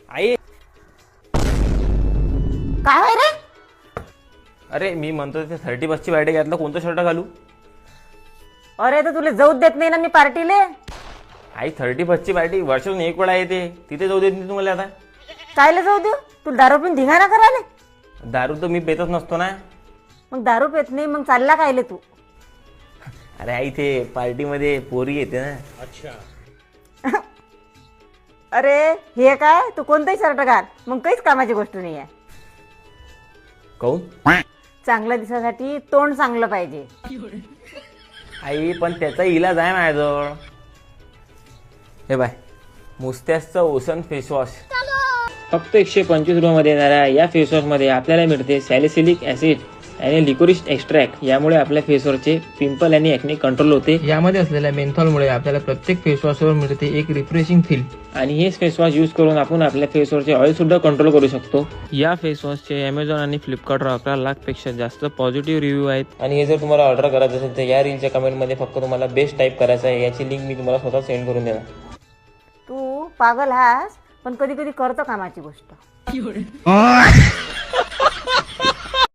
आई काय होय रे? अरे मी म्हणतो ते 30+ पार्टी घातला कोणतं शर्ट घालू? अरे तर तुला जाऊच देत नाही ना मी पार्टीले. आई 30+ पार्टी वर्षातून एक वेळा येते, तिथे जाऊ देत नाही तुम्हाला आता? कायले जाऊ देऊ? तुला दारू पिऊन धिंगाणा करायले? दारू तर मी पेतच नसतो ना. मग दारू पेत नाही मग चालला कायले तू? अरे आई ते पार्टीमध्ये पोरी येते ना. अरे हे काय, तू कोणताही शर्ट घाल मग काहीच कामाची गोष्ट नाही आहे. काऊन? चांगलं दिसासाठी तोंड चांगलं पाहिजे. आई पण त्याचा इलाज आहे माझ्याजवळ. हे बाय, मुस्त्यासचं ओसन फेसवॉश. फक्त 125 रुपयामध्ये येणाऱ्या या फेसवॉशमध्ये आपल्याला मिळते सॅलिसिलिक ॲसिड आणि लिकोरिस एक्स्ट्रॅक्ट. यामुळे आपल्या फेसवरचे पिंपल आणि ॲक्ने कंट्रोल होते. यामध्ये असलेल्या मेन्थॉलमुळे आपल्याला प्रत्येक फेसवॉशवर मिळते एक रिफ्रेशिंग फील. आणि हेच फेसवॉश यूज करून आपण आपल्या फेसवरचे ऑइल सुद्धा कंट्रोल करू शकतो. या फेसवॉशचे अमेझॉन आणि फ्लिपकार्टवर 11 लाखपेक्षा जास्त पॉझिटिव्ह रिव्ह्यू आहेत. आणि हे जर तुम्हाला ऑर्डर करायचं असेल तर या रीलच्या कमेंटमध्ये फक्त तुम्हाला बेस्ट टाईप करायचं आहे. याची लिंक मी तुम्हाला स्वतः सेंड करून देणार. तू पागल हास पण कधी कधी करतो कामाची गोष्ट.